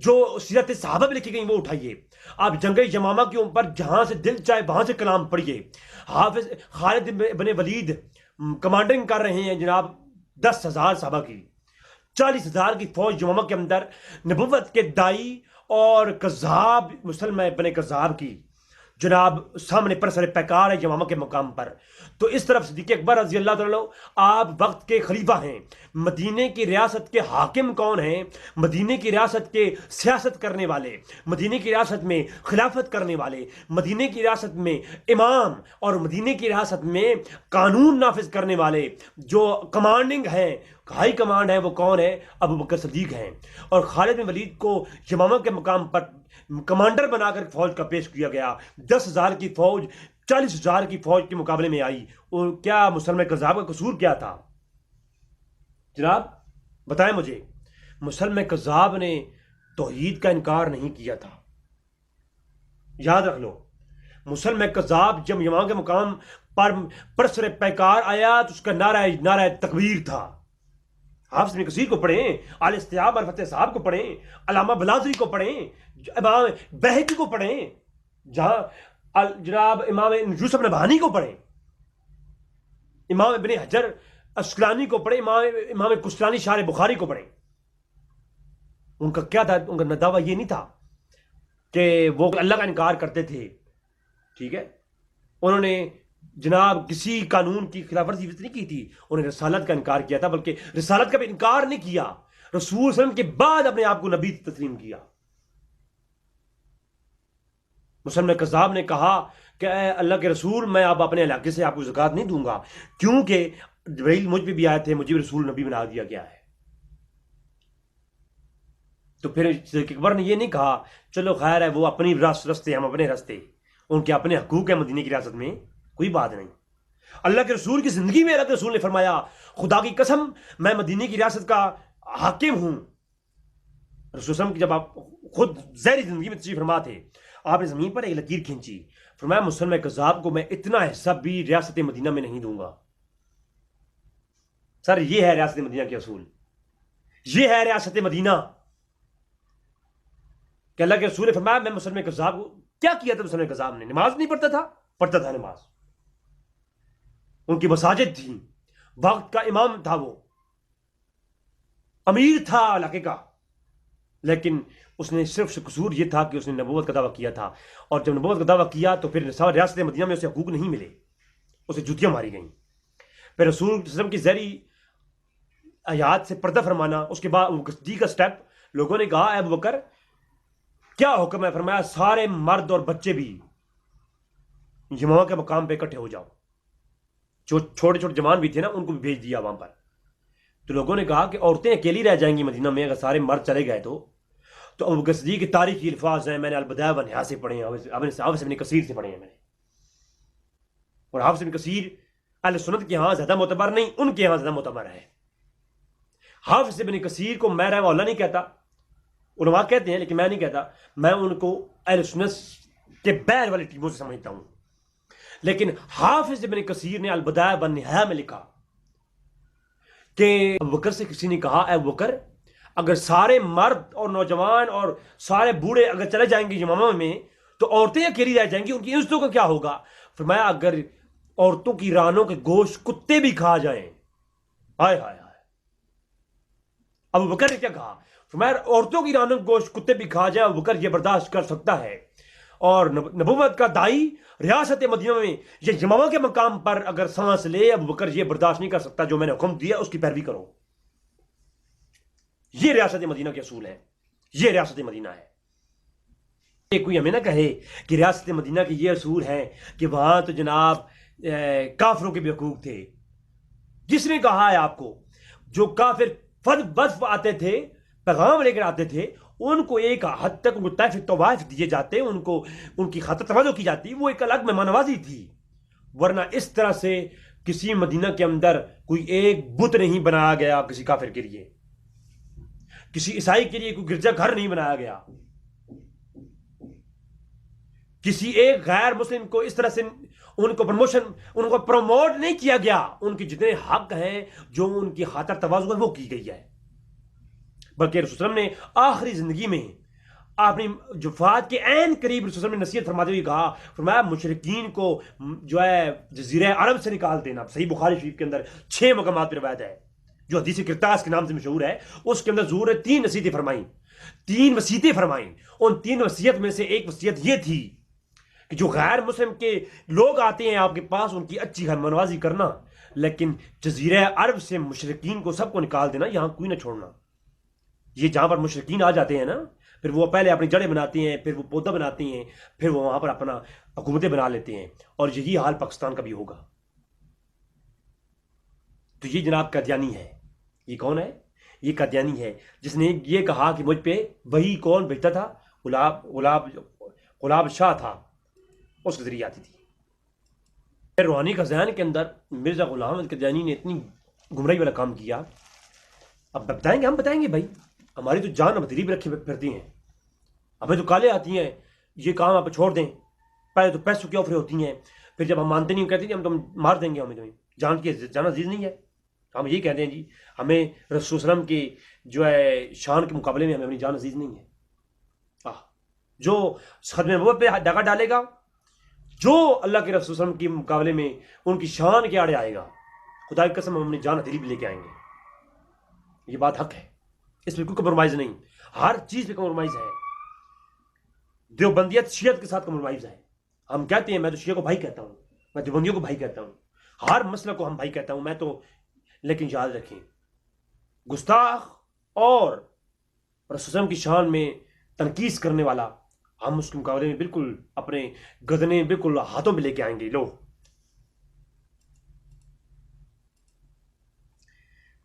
جو سیرت صحابہ میں لکھی گئی وہ اٹھائیے. آپ جنگ یمامہ کے اوپر جہاں سے دل چاہے وہاں سے کلام پڑھیے. حافظ خالد بن ولید کمانڈنگ کر رہے ہیں جناب 10,000 صحابہ کی، 40,000 کی فوج یمامہ کے اندر، نبوت کے دائی اور کذاب مسلمہ بن کذاب کی جناب سامنے پر سر پیکار ہے یمامہ کے مقام پر. تو اس طرف صدیق اکبر رضی اللہ تعالیٰ آپ وقت کے خلیفہ ہیں. مدینے کی ریاست کے حاکم کون ہیں؟ مدینے کی ریاست کے سیاست کرنے والے، مدینے کی ریاست میں خلافت کرنے والے، مدینے کی ریاست میں امام اور مدینے کی ریاست میں قانون نافذ کرنے والے جو کمانڈنگ ہیں، ہائی کمانڈ ہے، وہ کون ہے؟ ابو بکر صدیق ہیں. اور خالد بن ولید کو یمامہ کے مقام پر کمانڈر بنا کر فوج کا پیش کیا گیا. 10,000 کی فوج 40,000 کی فوج کے مقابلے میں آئی. اور کیا مسلمہ کذاب کا قصور کیا تھا جناب؟ بتائیں مجھے. مسلمہ کذاب نے توحید کا انکار نہیں کیا تھا. یاد رکھ لو، مسلمہ کذاب جب یمامہ کے مقام پر پرسر پیکار آیا تو اس کا نعرہ تکبیر تھا. حافظ ابن کثیر کو پڑھیں، آل استیاب اور فتح صاحب کو پڑھیں، علامہ بلازری کو پڑھیں، امام بہقی کو پڑھیں، جہاں جناب امام یوسف نبہانی کو پڑھیں، امام ابن حجر اسقلانی کو پڑھیں، امام کشتلانی شارح بخاری کو پڑھیں. ان کا کیا تھا؟ ان کا دعویٰ یہ نہیں تھا کہ وہ اللہ کا انکار کرتے تھے. ٹھیک ہے، انہوں نے جناب کسی قانون کی خلاف ورزی نہیں کی تھی، انہوں نے رسالت کا انکار کیا تھا. بلکہ رسالت کا بھی انکار نہیں کیا، رسول صلی اللہ علیہ وسلم کے بعد اپنے آپ کو نبی تسلیم کیا. مسلمہ کذاب نے کہا کہ اے اللہ کے رسول، میں اب اپنے علاقے سے آپ کو زکوٰۃ نہیں دوں گا کیونکہ جبرائیل مجھ پہ بھی آئے تھے، مجھے بھی رسول نبی بنا دیا گیا ہے. تو پھر صدیق اکبر نے یہ نہیں کہا چلو خیر ہے، وہ اپنی رستے، ہم اپنے رستے، ان کے اپنے حقوق ہیں مدینے کی ریاست میں، کوئی بات نہیں. اللہ کے رسول کی زندگی میں اللہ کے رسول نے فرمایا خدا کی قسم میں مدینے کی ریاست کا حاکم ہوں. رسول وسلم کی جب آپ خود ظاہری زندگی میں تشریف فرما تھے، آپ نے زمین پر ایک لکیر کھینچی، فرمایا مسلمہ کذاب کو میں اتنا حصہ بھی ریاست مدینہ میں نہیں دوں گا. سر یہ ہے ریاست مدینہ کے اصول، یہ ہے ریاست مدینہ کہ اللہ کے رسول نے فرمایا میں مسلمہ کذاب کو. کیا کیا تھا مسلمہ کذاب نے؟ نماز نہیں پڑھتا تھا؟ پڑھتا تھا نماز. ان کی مساجد تھی، وقت کا امام تھا، وہ امیر تھا علاقے کا. لیکن اس نے صرف قصور یہ تھا کہ اس نے نبوت کا دعویٰ کیا تھا، اور جب نبوت کا دعویٰ کیا تو پھر ریاست مدینہ میں اسے حقوق نہیں ملے، اسے جوتیاں ماری گئیں. پھر رسول صلی اللہ علیہ وسلم کی ذری آیات سے پردہ فرمانا، اس کے بعد دی کا سٹیپ، لوگوں نے کہا اے ابو بکر کیا حکم ہے؟ فرمایا سارے مرد اور بچے بھی یمامہ کے مقام پہ اکٹھے ہو جاؤ. جو چھوٹے چھوٹے جوان بھی تھے نا ان کو بھی بھیج دیا وہاں پر. تو لوگوں نے کہا کہ عورتیں اکیلی رہ جائیں گی مدینہ میں اگر سارے مرد چلے گئے تو ابو بکر صدیق کی تاریخی الفاظ ہیں، میں نے البدایہ والنہایہ سے پڑھے ہیں، حافظ ابن کثیر سے پڑھے ہیں میں نے. اور حافظ ابن کثیر اہل سنت کے ہاں زیادہ معتبر نہیں، ان کے ہاں زیادہ معتبر ہے. حافظ ابن کثیر کو میں رحمہ اللہ نہیں کہتا، علماء کہتے ہیں لیکن میں نہیں کہتا، میں ان کو اہل سنت کے بیر والی ٹیموں سے سمجھتا ہوں. لیکن حافظ ابن کثیر نے البدایہ والنہایہ میں لکھا کہ ابو بکر سے کسی نے کہا اے ابو بکر اگر سارے مرد اور نوجوان اور سارے بوڑھے اگر چلے جائیں گے یمامہ میں تو عورتیں اکیلی رہ جائیں گی، ان کی عزتوں کا کیا ہوگا؟ فرمایا اگر عورتوں کی رانوں کے گوشت کتے بھی کھا جائیں، ہائے ہائے ہائے. ابو بکر نے کیا کہا؟ فرمایا عورتوں کی رانوں کے گوشت کتے بھی کھا جائیں ابو بکر یہ برداشت کر سکتا ہے، اور نبوت کا دائی ریاست مدینہ میں یہ یمامہ کے مقام پر اگر سانس لے ابو بکر یہ برداشت نہیں کر سکتا، جو میں نے حکم دیا اس کی پیروی کرو. یہ ریاست مدینہ کے اصول ہے، یہ ریاست مدینہ ہے. کوئی ہمیں نہ کہے کہ ریاست مدینہ کے یہ اصول ہیں کہ وہاں تو جناب کافروں کے بھی حقوق تھے. جس نے کہا ہے آپ کو جو کافر فد بدف آتے تھے، پیغام لے کر آتے تھے، ان کو ایک حد تک ان کو طوائف دیے جاتے، ان کو ان کی خاطر توجہ کی جاتی، وہ ایک الگ مہمان نوازی تھی. ورنہ اس طرح سے کسی مدینہ کے اندر کوئی ایک بت نہیں بنایا گیا کسی کافر کے لیے، کسی عیسائی کے لیے کوئی گرجا گھر نہیں بنایا گیا، کسی ایک غیر مسلم کو اس طرح سے ان کو پروموٹ نہیں کیا گیا. ان کے جتنے حق ہیں جو ان کی خاطر تواضع ہے وہ کی گئی ہے. بلکہ رسول صلی اللہ علیہ وسلم نے آخری زندگی میں اپنی وفات کے عین قریب رسول اللہ نے نصیحت فرماتے ہوئے کہا، فرمایا مشرکین کو جو ہے جزیرہ عرب سے نکال دینا. صحیح بخاری شریف کے اندر 6 مقامات پر روایت ہے جو حدیث کرتاس کے نام سے مشہور ہے. اس کے اندر حضور نے 3 نصیحتیں فرمائیں، 3 وصیتیں فرمائیں. ان 3 وصیت میں سے ایک وصیت یہ تھی کہ جو غیر مسلم کے لوگ آتے ہیں آپ کے پاس ان کی اچھی خیرمنوازی کرنا، لیکن جزیرہ عرب سے مشرکین کو سب کو نکال دینا، یہاں کوئی نہ چھوڑنا. یہ جہاں پر مشرکین آ جاتے ہیں نا، پھر وہ پہلے اپنی جڑیں بناتے ہیں، پھر وہ پودا بناتے ہیں، پھر وہ وہاں پر اپنا حکومتیں بنا لیتے ہیں. اور یہی حال پاکستان کا بھی ہوگا. تو یہ جناب قادیانی ہے. یہ کون ہے؟ یہ قادیانی ہے جس نے یہ کہا کہ مجھ پہ وہی کون بھیجتا تھا؟ غلاب شاہ تھا، اس کے ذریعے آتی تھی. روحانی خزان کے اندر مرزا غلام احمد قادیانی نے اتنی گمراہی والا کام کیا. اب بتائیں گے، ہم بتائیں گے بھائی، ہماری تو جان ابدری بھی رکھی پھرتی ہیں، ہمیں تو کالے آتی ہیں، یہ کام آپ چھوڑ دیں. پہلے تو پیسوں کی آفریں ہوتی ہیں، پھر جب ہم مانتے نہیں کہتے ہیں ہم تو مار دیں گے، ہمیں تمہیں جان کی جان عزیز نہیں ہے. ہم یہی کہتے ہیں جی ہمیں رسول وسلم کی جو ہے شان کے مقابلے میں ہمیں اپنی جان عزیز نہیں ہے. جو ختم نبوت پہ ڈاکہ ڈالے گا، جو اللہ کے رسول وسلم کے مقابلے میں ان کی شان کے آڑے آئے گا، خدا کی قسم ہم اپنی جان ہتھیلی بھی لے کے آئیں گے. یہ بات حق ہے، اس میں کوئی کمپرومائز نہیں، ہر چیز پہ کمپرومائز ہے. دیوبندیت شیعت کے ساتھ کمپرومائز ہے. ہم کہتے ہیں، میں تو شیعہ کو بھائی کہتا ہوں، میں دیوبندیوں کو بھائی کہتا ہوں، ہر مسئلہ کو ہم بھائی کہتا ہوں میں تو. لیکن یاد رکھیں، گستاخ اور رسول وسلم کی شان میں تنقیص کرنے والا، ہم اس کے مقابلے میں بالکل اپنے گدنے بالکل ہاتھوں میں لے کے آئیں گے. لو،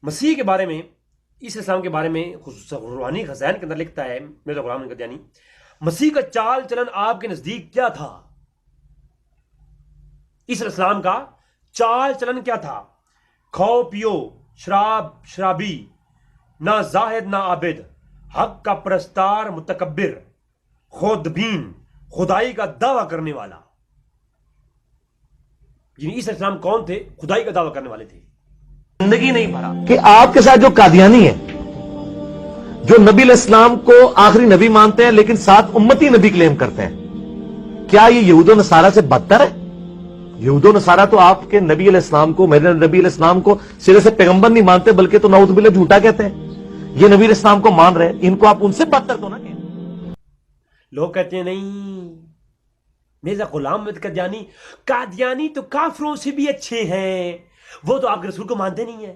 مسیح کے بارے میں، عیسی اسلام کے بارے میں روحانی خزائن کے اندر لکھتا ہے مرزا غلام احمد قادیانی، مسیح کا چال چلن آپ کے نزدیک کیا تھا؟ عیسی اسلام کا چال چلن کیا تھا؟ کھاؤ پیو، شرابی، نہ زاہد نہ عابد، حق کا پرستار، متکبر، خود بین، خدائی کا دعویٰ کرنے والا. یعنی عیسی السلام کون تھے؟ خدائی کا دعویٰ کرنے والے تھے. زندگی نہیں بھرا کہ آپ کے ساتھ جو قادیانی ہے، جو نبی علیہ السلام کو آخری نبی مانتے ہیں لیکن ساتھ امتی نبی کلیم کرتے ہیں، کیا یہ یہود و نصارہ سے بدتر ہے؟ یہود و نصارہ تو آپ کے نبی علیہ السلام کو، میرے نبی علیہ السلام کو سرے سے پیغمبر نہیں مانتے، بلکہ تو نعوذ باللہ جھوٹا کہتے ہیں. یہ نبی علیہ السلام کو مان رہے ہیں، ان کو آپ ان سے بدتر تو نہ کہیں. لوگ کہتے ہیں نہیں، مرزا غلام احمد قادیانی تو کافروں سے بھی اچھے ہیں، وہ تو آپ کے رسول کو مانتے نہیں ہیں،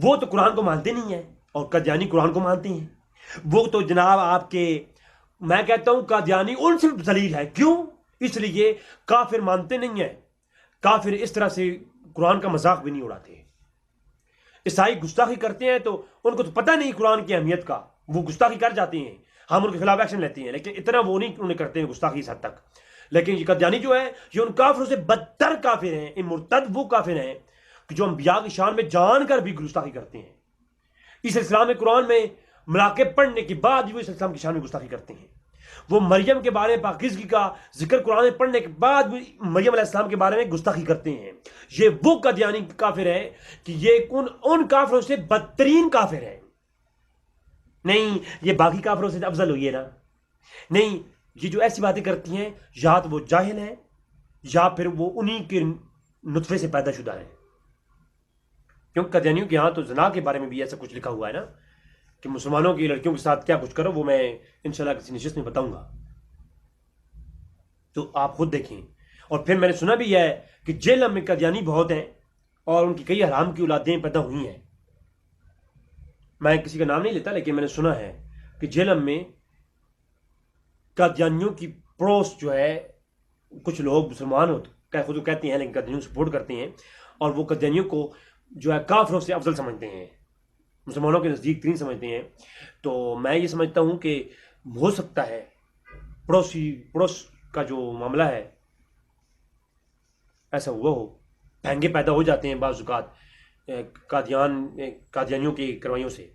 وہ تو قرآن کو مانتے نہیں ہیں. اور قادیانی قرآن کو مانتے ہیں. وہ تو جناب آپ کے، میں کہتا ہوں قادیانی ان سے ذلیل ہے. کیوں؟ اس لیے کافر مانتے نہیں ہیں. کافر اس طرح سے قرآن کا مذاق بھی نہیں اڑاتے. عیسائی گستاخی کرتے ہیں تو ان کو تو پتہ نہیں قرآن کی اہمیت کا، وہ گستاخی کر جاتے ہیں، ہم ان کے خلاف ایکشن لیتے ہیں، لیکن اتنا وہ نہیں انہیں کرتے ہیں گستاخی اس حد تک. لیکن یہ قادیانی جو ہے، یہ ان کافروں سے بدتر کافر ہیں. ان مرتد وہ کافر ہیں کہ جو انبیاء کی شان میں جان کر بھی گستاخی کرتے ہیں. اس اسلام قرآن میں مراقب پڑھنے کے بعد بھی وہ اس اسلام کی شان میں گستاخی کرتے ہیں. وہ مریم کے بارے میں پاکیزگی کا ذکر قرآن میں پڑھنے کے بعد بھی مریم علیہ السلام کے بارے میں گستاخی کرتے ہیں. یہ وہ قادیانی کافر ہے کہ یہ ان کافروں سے بدترین کافر ہے. نہیں، یہ باقی کافروں سے افضل ہوئی ہے نا. نہیں، یہ جو ایسی باتیں کرتی ہیں، یا تو وہ جاہل ہیں یا پھر وہ انہی کے نطفے سے پیدا شدہ ہیں. کیونکہ قادیانیوں کے یہاں تو زنا کے بارے میں بھی ایسا کچھ لکھا ہوا ہے نا کہ مسلمانوں کی لڑکیوں کے ساتھ کیا کچھ کرو، وہ میں انشاءاللہ کسی نشست میں بتاؤں گا، تو آپ خود دیکھیں. اور پھر میں نے سنا بھی ہے کہ جیل میں قادیانی بہت ہیں اور ان کی کئی حرام کی اولادیں پیدا ہوئی ہیں. میں کسی کا نام نہیں لیتا، لیکن میں نے سنا ہے کہ جیلم میں قادیانیوں کی پڑوس جو ہے، کچھ لوگ مسلمان ہوتے خود کہتے ہیں لیکن قادیانیوں کو سپورٹ کرتے ہیں، اور وہ قادیانیوں کو جو ہے کافروں سے افضل سمجھتے ہیں، مسلمانوں کے نزدیک ترین سمجھتے ہیں. تو میں یہ سمجھتا ہوں کہ ہو سکتا ہے پڑوس کا جو معاملہ ہے ایسا ہوا ہو، بھینگے پیدا ہو جاتے ہیں بعض اوقات قادیانیوں کی کروائیوں سے.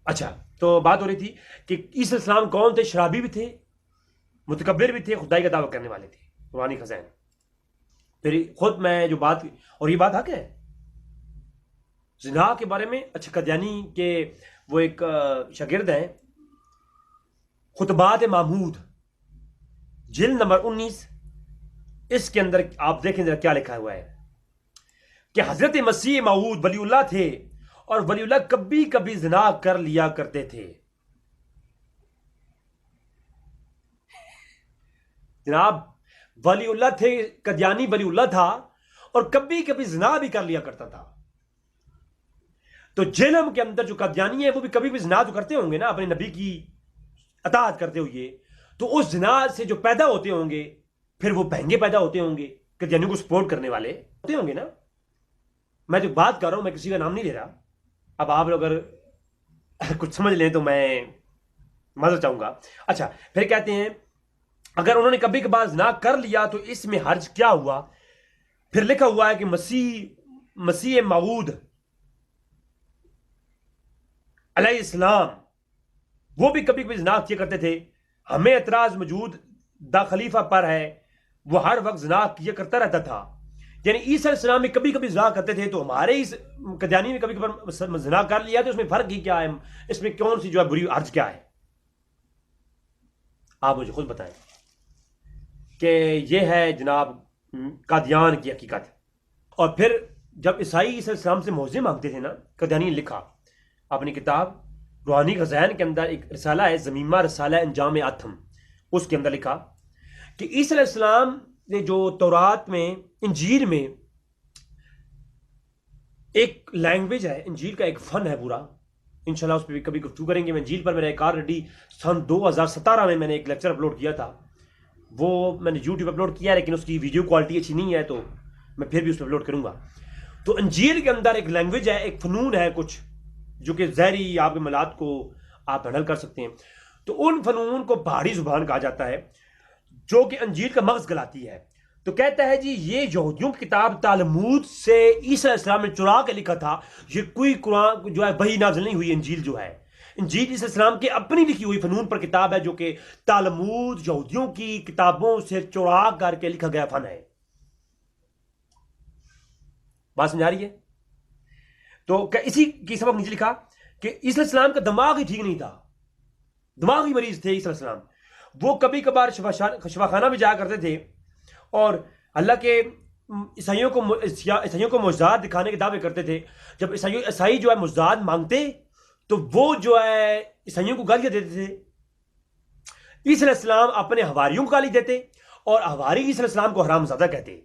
اچھا، تو بات ہو رہی تھی کہ عیسی السلام کون تھے؟ شرابی بھی تھے، متکبر بھی تھے، خدائی کا دعویٰ کرنے والے تھے. روحانی خزائن. پھر خود میں جو بات، اور یہ بات حق ہے زنا کے بارے میں. اچھا، قادیانی کے وہ ایک شاگرد ہیں خطبات محمود جلد نمبر 19، اس کے اندر آپ دیکھیں ذرا کیا لکھا ہوا ہے کہ حضرت مسیح موعود ولی اللہ تھے اور ولی اللہ کبھی کبھی زنا کر لیا کرتے تھے. جناب ولی اللہ تھے، قادیانی ولی اللہ تھا اور کبھی کبھی زنا بھی کر لیا کرتا تھا. تو جہنم کے اندر جو قادیانی ہے وہ بھی کبھی بھی زنا تو کرتے ہوں گے نا اپنے نبی کی اطاعت کرتے ہوئے. تو اس زنا سے جو پیدا ہوتے ہوں گے پھر وہ بہنگے پیدا ہوتے ہوں گے، قادیانیوں کو سپورٹ کرنے والے ہوتے ہوں گے نا. میں جو بات کر رہا ہوں میں کسی کا نام نہیں لے رہا. اب آپ لوگ اگر کچھ سمجھ لیں تو میں مدد چاہوں گا. اچھا پھر کہتے ہیں اگر انہوں نے کبھی کبھار زنا کر لیا تو اس میں حرج کیا ہوا. پھر لکھا ہوا ہے کہ مسیح موعود علیہ السلام وہ بھی کبھی کبھی زنا کیا کرتے تھے. ہمیں اعتراض موجود دا خلیفہ پر ہے، وہ ہر وقت زنا کیا کرتا رہتا تھا. یعنی عیسیٰ علیہ السلام بھی کبھی کبھی زنا کرتے تھے تو ہمارے اس قادیانی میں کبھی کبھی زنا کر لیا تو اس میں فرق ہی کیا ہے؟ اس میں کون سی جو ہے بری حرج کیا ہے؟ آپ مجھے خود بتائیں کہ یہ ہے جناب قادیان کی حقیقت. اور پھر جب عیسائی عیسیٰ علیہ السلام سے معاوضے مانگتے تھے نا، قادیانی نے لکھا اپنی کتاب روحانی خزائن کے اندر ایک رسالہ ہے زمیمہ رسالہ انجام آتم، اس کے اندر لکھا کہ عیسیٰ علیہ السلام نے جو تورات میں انجیل میں ایک لینگویج ہے، انجیل کا ایک فن ہے پورا، انشاءاللہ اس پہ بھی کبھی گفتگو کریں گے. میں انجیل پر میرا ایک آلریڈی سن 2017 میں نے ایک لیکچر اپلوڈ کیا تھا، وہ میں نے یوٹیوب اپلوڈ کیا ہے لیکن اس کی ویڈیو کوالٹی اچھی نہیں ہے تو میں پھر بھی اس پہ اپلوڈ کروں گا. تو انجیل کے اندر ایک لینگویج ہے، ایک فنون ہے کچھ جو کہ ظاہری آپ کے ملات کو آپ ہینڈل کر سکتے ہیں. تو ان فنون کو پہاڑی زبان کہا جاتا ہے جو کہ انجیل کا مغز گلاتی ہے. تو کہتا ہے جی یہ یہودیوں کی کتاب تالمود سے عیسیٰ علیہ السلام نے چرا کے لکھا تھا، یہ کوئی قرآن جو ہے وحی نازل نہیں ہوئی. انجیل جو ہے، انجیل عیسیٰ علیہ السلام کی اپنی لکھی ہوئی فنون پر کتاب ہے جو کہ تالمود یہودیوں کی کتابوں سے چرا کر کے لکھا گیا فن ہے. بات سمجھا رہی ہے؟ تو اسی کی سبب نیچے لکھا کہ عیسیٰ علیہ السلام کا دماغ ہی ٹھیک نہیں تھا، دماغی مریض تھے عیسیٰ علیہ السلام. وہ کبھی کبھار شفاخانہ بھی جایا کرتے تھے اور اللہ کے عیسائیوں کو معجزات دکھانے کے دعوے کرتے تھے. جب عیسائی جو ہے معجزات مانگتے تو وہ جو ہے عیسائیوں کو گالیاں دیتے تھے. عیسیٰ علیہ السلام اپنے حواریوں کو گالی دیتے اور حواری عیسیٰ علیہ السلام کو حرام زادہ کہتے.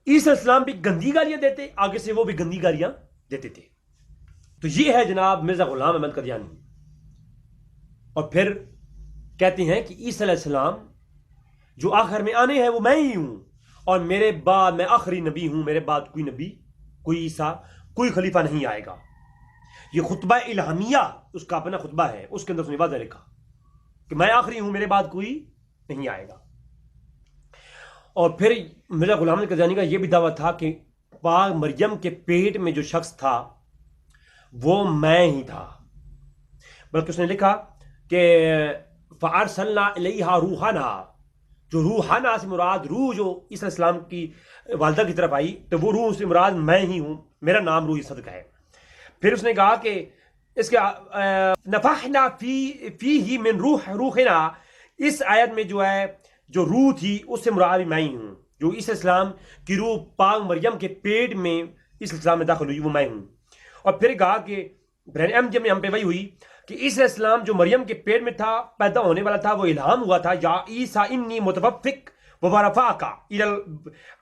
عیسیٰ علیہ السلام بھی گندی گالیاں دیتے، آگے سے وہ بھی گندی گالیاں دیتے تھے. تو یہ ہے جناب مرزا غلام احمد قادیانی. اور پھر کہتے ہیں کہ عیسیٰ علیہ السلام جو آخر میں آنے ہیں وہ میں ہی ہوں اور میرے بعد میں آخری نبی ہوں، میرے بعد کوئی نبی، کوئی عیسیٰ، کوئی خلیفہ نہیں آئے گا. یہ خطبہ الہامیہ اس کا اپنا خطبہ ہے، اس کے اندر اس نے واضح لکھا کہ میں آخری ہوں، میرے بعد کوئی نہیں آئے گا. اور پھر مرزا غلام احمد قادیانی کا یہ بھی دعویٰ تھا کہ پاک مریم کے پیٹ میں جو شخص تھا وہ میں ہی تھا. بلکہ اس نے لکھا کہ فَأَرْسَلْنَا إِلَيْهَا رُوحَنَا، جو روحانہ سے مراد روح جو عیسیٰ علیہ السلام کی والدہ کی طرف آئی تو وہ روح سے مراد میں ہی ہوں، میرا نام روح صدق ہے. پھر اس نے کہا کہ اس کے نفخنا فیہ من روحنا، اس آیت میں جو ہے جو روح تھی اس سے مراد میں ہی ہوں، جو عیسیٰ علیہ السلام کی روح پاک مریم کے پیٹ میں عیسیٰ علیہ السلام میں داخل ہوئی وہ میں ہوں. اور پھر کہا کہ برہن احمدیہ میں ہم پہ وہی ہوئی کہ عیسیٰ علیہ السلام جو مریم کے پیٹ میں تھا، پیدا ہونے والا تھا، وہ الہام ہوا تھا یا عیسیٰ انی متوفک وبرفاقہ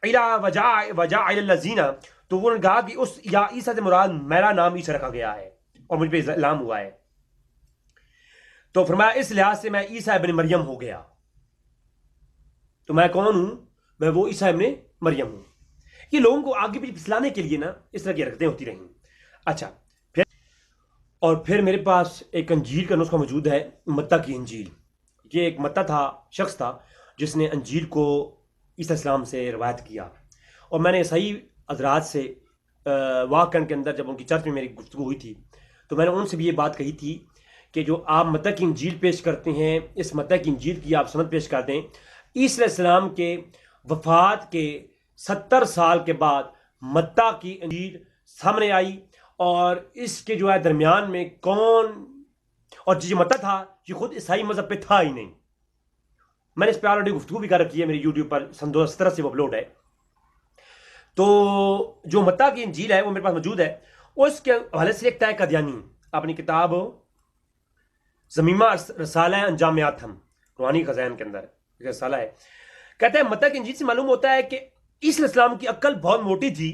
الی وجاء الذین. تو وہ نے کہا کہ اس یا عیسیٰ سے مراد میرا نام عیسیٰ رکھا گیا ہے اور مجھ پہ الہام ہوا ہے. تو فرمایا اس لحاظ سے میں عیسیٰ ابن مریم ہو گیا. تو میں کون ہوں؟ میں وہ عیسیٰ ابن مریم ہوں. یہ لوگوں کو آگے بھی پھسلانے کے لیے نا اس طرح کی حرکتیں ہوتی رہیں. اچھا پھر میرے پاس ایک انجیل کا نسخہ موجود ہے، متی کی انجیل. یہ ایک متی تھا، شخص تھا جس نے انجیل کو عیسیٰ السلام سے روایت کیا. اور میں نے عیسائی حضرات سے واقعن کے اندر جب ان کی چرچ میں میری گفتگو ہوئی تھی تو میں نے ان سے بھی یہ بات کہی تھی کہ جو آپ متی کی انجیل پیش کرتے ہیں، اس متی کی انجیل کی آپ سند پیش کر دیں. عیسیٰ علیہ السلام کے وفات کے 70 سال کے بعد متی کی انجیل سامنے آئی اور اس کے جو ہے درمیان میں کون اور جو متا تھا یہ خود عیسائی مذہب پہ تھا ہی نہیں. میں نے اس پہ آلریڈی گفتگو بھی کر رکھی ہے, میری یوٹیوب پر سن 2017 سے وہ اپلوڈ ہے. تو جو متا کی انجیل ہے وہ میرے پاس موجود ہے. اس کے حوالے سے لکھتا ہے قادیانی اپنی کتاب ضمیمہ رسالہ انجام آتم روحانی خزائن کے اندر رسالہ ہے. کہتا ہے متا کی انجیل سے معلوم ہوتا ہے کہ عیسی علیہ السلام کی عقل بہت موٹی تھی.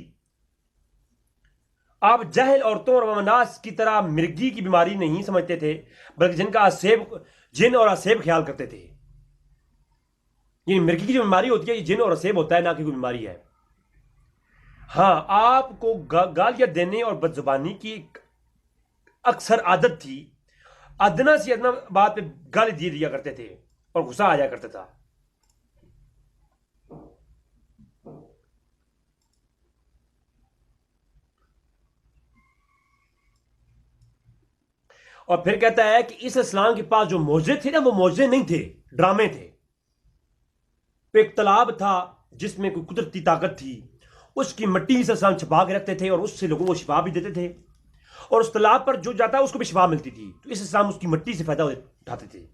آپ جہل عورتوں اور مناس کی طرح مرگی کی بیماری نہیں سمجھتے تھے, بلکہ جن اور اسیب خیال کرتے تھے. یہ مرگی کی جو بیماری ہوتی ہے یہ جن اور اسیب ہوتا ہے, نہ کہ کوئی بیماری ہے. ہاں, آپ کو گالیاں دینے اور بد زبانی کی اکثر عادت تھی. ادنا سے ادنا بات پہ گالی دیا کرتے تھے اور غصہ آ جایا کرتا تھا. اور پھر کہتا ہے کہ اس اسلام کے پاس جو معجزے تھے نا, وہ معجزے نہیں تھے, ڈرامے تھے. ایک تالاب تھا جس میں کوئی قدرتی طاقت تھی, اس کی مٹی سے اسلام چھپا کے رکھتے تھے اور اس سے لوگوں کو شفا بھی دیتے تھے, اور اس تالاب پر جو جاتا ہے اس کو بھی شفا ملتی تھی. تو اس اسلام اس کی مٹی سے فائدہ اٹھاتے تھے.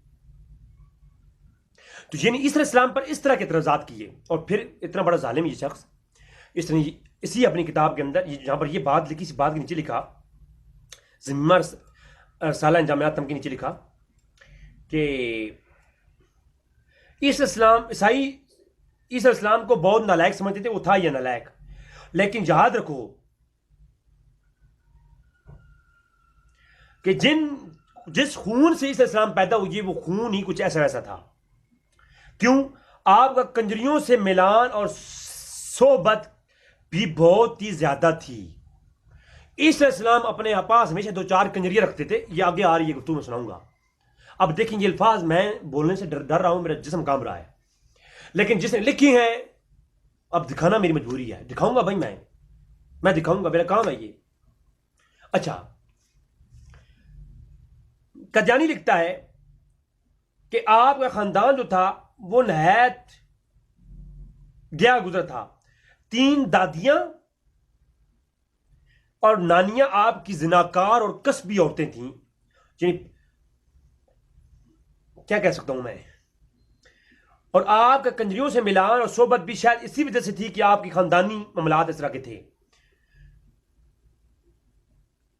تو یعنی اس اسلام پر اس طرح کے اعتراضات کیے. اور پھر اتنا بڑا ظالم یہ شخص اس نے اسی اپنی کتاب کے اندر جہاں پر یہ بات لکھی, اس بات کے نیچے لکھا, ضمیمہ رسالہ انجام آتم کے نیچے لکھا کہ عیسی اسلام کو بہت نالائق سمجھتے تھے. وہ تھا یہ نالائق, لیکن یاد رکھو کہ جس خون سے عیسی اسلام پیدا ہوئی وہ خون ہی کچھ ایسا ویسا تھا. کیوں؟ آپ کا کنجریوں سے ملان اور صحبت بھی بہت ہی زیادہ تھی. عیسی السلام اپنے پاس ہمیشہ 2-4 کنجریاں رکھتے تھے. یہ آگے آ رہی ہے گفتگو میں سناؤں گا. اب دیکھیں یہ الفاظ میں بولنے سے ڈر رہا ہوں, میرا جسم کام رہا ہے, لیکن جس نے لکھی ہے اب دکھانا میری مجبوری ہے. دکھاؤں گا بھائی, میں دکھاؤں گا, میرا کام ہے یہ. اچھا, قادیانی لکھتا ہے کہ آپ کا خاندان جو تھا وہ نہایت گیا گزر تھا. 3 دادیاں اور نانیاں آپ کی زناکار اور کسبی عورتیں تھیں. یعنی کیا کہہ سکتا ہوں میں. اور آپ کا کنجریوں سے ملان اور صحبت بھی شاید اسی وجہ سے تھی کہ آپ کی خاندانی معاملات اس طرح کے تھے.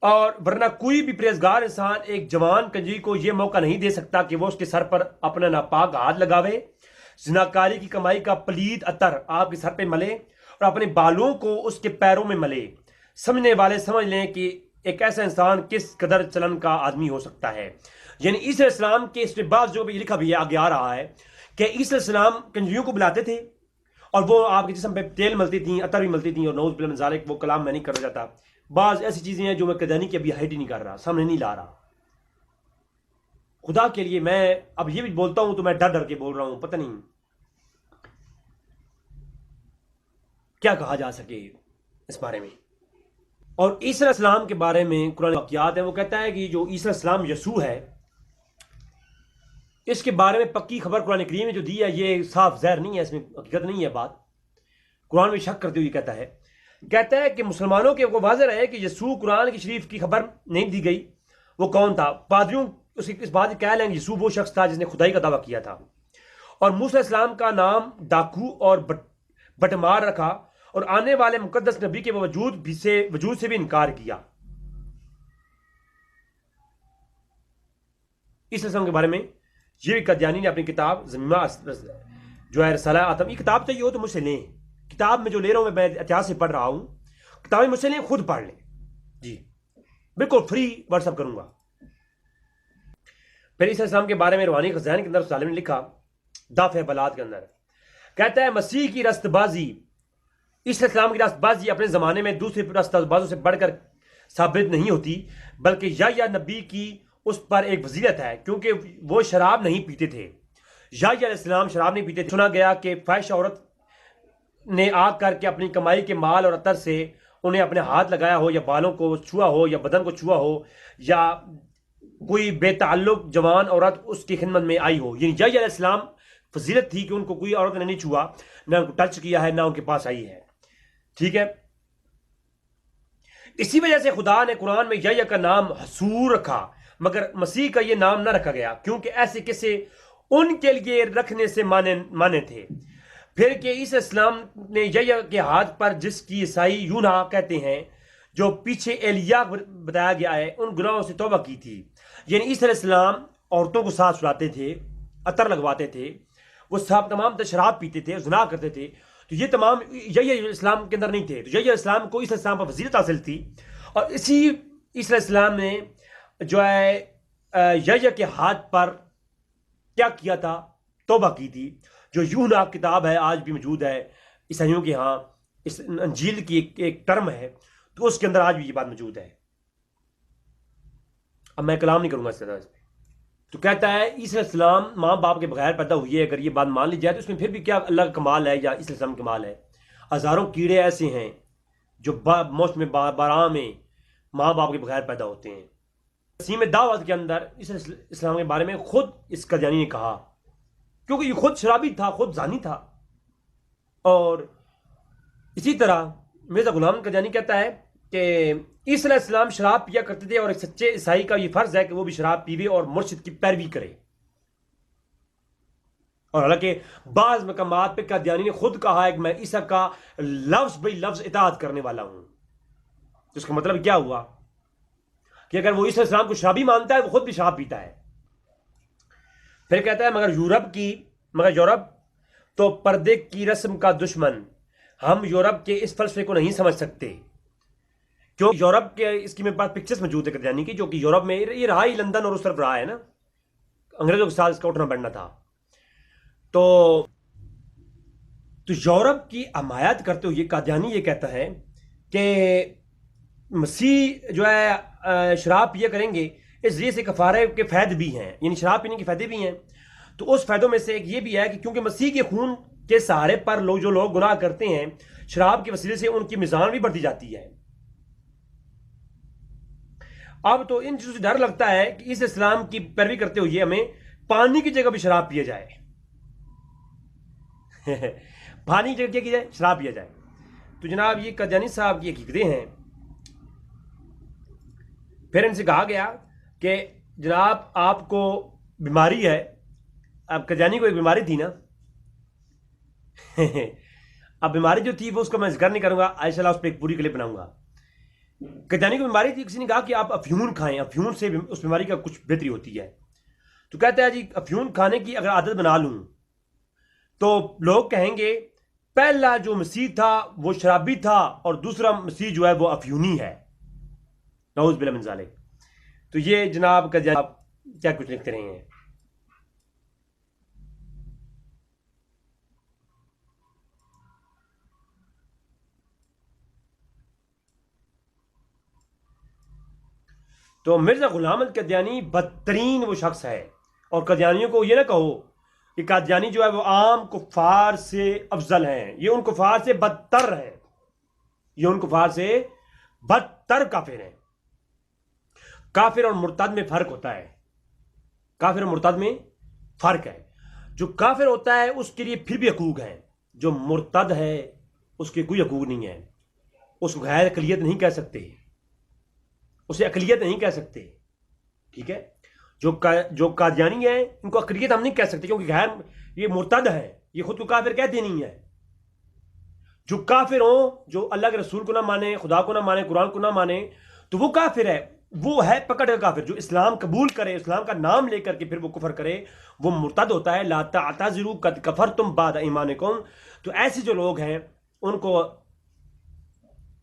اور ورنہ کوئی بھی پرہیزگار انسان ایک جوان کنجری کو یہ موقع نہیں دے سکتا کہ وہ اس کے سر پر اپنا ناپاک ہاتھ لگاوے, زناکاری کی کمائی کا پلید عطر آپ کے سر پہ ملے اور اپنے بالوں کو اس کے پیروں میں ملے. سمجھنے والے سمجھ لیں کہ ایک ایسا انسان کس قدر چلن کا آدمی ہو سکتا ہے. یعنی عیسی اسلام کے اس بعد جو بھی لکھا بھی ہے آگے آ رہا ہے کہ عیسی السلام کنجریوں کو بلاتے تھے اور وہ آپ کے جسم پہ تیل ملتی تھیں, عطر بھی ملتی تھیں. اور نعوذ باللہ من ذالک, وہ کلام میں نہیں کرنا چاہتا. بعض ایسی چیزیں ہیں جو میں قادیانی کی ابھی ہائٹ ہی نہیں کر رہا, سامنے نہیں لا رہا. خدا کے لیے میں اب یہ بھی بولتا ہوں تو میں ڈر کے بول رہا ہوں, پتہ نہیں کیا کہا جا سکے اس بارے میں. اور عیسی علیہ السلام کے بارے میں قرآن واقعات ہیں. وہ کہتا ہے کہ جو عیسی علیہ السلام یسوع ہے, اس کے بارے میں پکی خبر قرآن کریم نے جو دی ہے یہ صاف زہر نہیں ہے, اس میں حقیقت نہیں ہے بات. قرآن میں شک کرتے ہوئے کہتا ہے کہ مسلمانوں کے وہ واضح رہے کہ یسوع قرآن کی شریف کی خبر نہیں دی گئی. وہ کون تھا؟ پادریوں اس بات کہہ لیں گے یسوع وہ شخص تھا جس نے خدائی کا دعویٰ کیا تھا, اور موسیٰ علیہ السلام کا نام ڈاکو اور بٹمار رکھا, اور آنے والے مقدس نبی کے وجود سے بھی انکار کیا. اس رسم کے بارے میں یہ بھی قادیانی نے اپنی کتاب ضمیمہ جو ہے رسالہ آتم, یہ کتاب چاہیے ہو تو مجھ سے لیں. کتاب میں جو لے رہا ہوں میں اتہاس سے پڑھ رہا ہوں, کتابیں مجھ سے لیں, خود پڑھ لیں جی, بالکل فری واٹس ایپ کروں گا. پھر عیسی السلام کے بارے میں روحانی خزائن کے اندر سالم نے لکھا دافع بلاد کے اندر, کہتا ہے مسیح کی رست بازی, عیسی السلام کی رست بازی اپنے زمانے میں دوسری رست بازوں سے بڑھ کر ثابت نہیں ہوتی, بلکہ یا نبی کی اس پر ایک فضیلت ہے, کیونکہ وہ شراب نہیں پیتے تھے. علیہ السلام شراب نہیں پیتے. سنا گیا کہ فاحش عورت نے آ کر کے اپنی کمائی کے مال اور عطر سے انہیں اپنے ہاتھ لگایا ہو, یا بالوں کو چھوا ہو, یا بدن کو چھوا ہو, یا کوئی بے تعلق جوان عورت اس کی خدمت میں آئی ہو. یعنی علیہ السلام فضیلت تھی کہ ان کو کوئی عورت نے نہیں چھوا, نہ ان کو ٹچ کیا ہے, نہ ان کے پاس آئی ہے. ٹھیک ہے, اسی وجہ سے خدا نے قرآن میں یا کا نام حصور رکھا, مگر مسیح کا یہ نام نہ رکھا گیا کیونکہ ایسے قصے ان کے لیے رکھنے سے مانے تھے۔ پھر کہ عیسی السلام نے یحییٰ کے ہاتھ پر، جس کی عیسائی یونا کہتے ہیں، جو پیچھے ایلیا بتایا گیا ہے، ان گناہوں سے توبہ کی تھی۔ یعنی عیسی علیہ السلام عورتوں کو ساتھ سلاتے تھے، عطر لگواتے تھے، وہ تمام شراب پیتے تھے، زنا کرتے تھے، تو یہ تمام یحییٰ علیہ السلام کے اندر نہیں تھے۔ تو یحییٰ علیہ السلام کو عیسی علیہ السلام پر فضیلت حاصل تھی، اور اسی عیسی علیہ السلام نے جو ہے یحییٰ کے ہاتھ پر کیا کیا تھا؟ توبہ کی تھی، جو یوحنا کتاب ہے آج بھی موجود ہے عیسائیوں کے ہاں، اس انجیل کی ایک ٹرم ہے، تو اس کے اندر آج بھی یہ بات موجود ہے۔ اب میں کلام نہیں کروں گا اس طرح پہ۔ تو کہتا ہے عیسی علیہ السلام ماں باپ کے بغیر پیدا ہوئی ہے، اگر یہ بات مان لی جائے تو اس میں پھر بھی کیا اللہ کا کمال ہے یا عیسی علیہ السلام کا کمال ہے؟ ہزاروں کیڑے ایسے ہیں جو موسم بارہ میں ماں باپ کے بغیر پیدا ہوتے ہیں۔ تقسیم دعوت کے اندر عیسی علیہ السلام کے بارے میں خود اس قادیانی نے کہا، کیونکہ یہ خود شرابی تھا، خود زانی تھا۔ اور اسی طرح مرزا غلام قادیانی کہتا ہے کہ عیسی علیہ السلام شراب پیا کرتے تھے، اور ایک سچے عیسائی کا یہ فرض ہے کہ وہ بھی شراب پیوے اور مرشد کی پیروی کرے۔ اور حالانکہ بعض مقامات پہ قادیانی نے خود کہا ہے کہ میں عیسیٰ کا لفظ بئی لفظ اطاعت کرنے والا ہوں۔ اس کا مطلب کیا ہوا کہ اگر وہ عیسی علیہ السلام کو شرابی مانتا ہے، وہ خود بھی شراب پیتا ہے۔ پھر کہتا ہے مگر یورپ تو پردے کی رسم کا دشمن، ہم یورپ کے اس فلسفے کو نہیں سمجھ سکتے، کیوں یورپ کے اس کی میرے پاس پکچرز موجود ہے قادیانی کی، جو کہ یورپ میں یہ رہا ہی لندن اور اس طرف رہا ہے نا، انگریزوں کے ساتھ اس کا اٹھنا بڑھنا تھا۔ تو یورپ کی حمایت کرتے ہوئے قادیانی یہ کہتا ہے کہ مسیح جو ہے شراب پیا کریں گے، اس ذریعے سے کفارے کے فائدے بھی ہیں، یعنی شراب پینے کے فائدے بھی ہیں۔ تو اس فائدوں میں سے ایک یہ بھی ہے کہ کیونکہ مسیح کے خون کے سہارے پر جو لوگ گناہ کرتے ہیں، شراب کے وسیلے سے ان کی میزان بھی بڑھتی جاتی ہے۔ اب تو ان چیزوں سے ڈر لگتا ہے کہ اس اسلام کی پیروی کرتے ہوئے ہمیں پانی کی جگہ بھی شراب پیا جائے پانی کی جگہ کیا کی جائے؟ شراب پیا جائے۔ تو جناب یہ قادیانی صاحب کی حقیقتیں ہیں۔ پھر ان سے کہا گیا کہ جناب آپ کو بیماری ہے، اب قادیانی کو ایک بیماری تھی نا اب بیماری جو تھی وہ اس کا میں ذکر نہیں کروں گا، انشاءاللہ اس پہ ایک پوری کلپ بناؤں گا۔ قادیانی کو بیماری تھی، کسی نے کہا کہ آپ افیون کھائیں، افیون سے اس بیماری کا کچھ بہتری ہوتی ہے۔ تو کہتا ہے جی افیون کھانے کی اگر عادت بنا لوں تو لوگ کہیں گے پہلا جو مسیح تھا وہ شرابی تھا اور دوسرا مسیح جو ہے وہ افیونی ہے، نعوذ باللہ من ذالک۔ تو یہ جناب کیا کچھ لکھتے رہے ہیں۔ تو مرزا غلام احمد قادیانی بدترین وہ شخص ہے، اور قادیانیوں کو یہ نہ کہو کہ قادیانی جو ہے وہ عام کفار سے افضل ہیں، یہ ان کفار سے بدتر ہیں، یہ ان کفار سے بدتر کافر ہیں۔ کافر اور مرتد میں فرق ہوتا ہے، کافر اور مرتد میں فرق ہے۔ جو کافر ہوتا ہے اس کے لیے پھر بھی حقوق ہیں، جو مرتد ہے اس کے کوئی حقوق نہیں ہے، اس کو غیر اقلیت نہیں کہہ سکتے، اسے اقلیت نہیں کہہ سکتے، ٹھیک ہے۔ جو قادیانی ہیں ان کو اقلیت ہم نہیں کہہ سکتے، کیونکہ غیر یہ مرتد ہے، یہ خود کو کافر کہتے نہیں ہے۔ جو کافر ہوں، جو اللہ کے رسول کو نہ مانے، خدا کو نہ مانے، قرآن کو نہ مانے، تو وہ کافر ہے، وہ ہے پکڑ کا کافر۔ جو اسلام قبول کرے، اسلام کا نام لے کر کے پھر وہ کفر کرے، وہ مرتد ہوتا ہے۔ لا تعتذروا قد کفرتم بعد ایمانکم۔ تو ایسے جو لوگ ہیں ان کو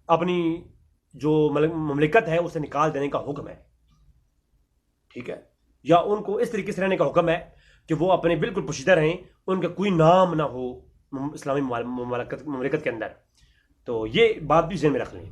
اپنی جو مملکت ہے اسے نکال دینے کا حکم ہے، ٹھیک ہے، یا ان کو اس طریقے سے رہنے کا حکم ہے کہ وہ اپنے بالکل پوشیدہ رہیں، ان کا کوئی نام نہ ہو اسلامی مملکت کے اندر۔ تو یہ بات بھی ذہن میں رکھ لیں۔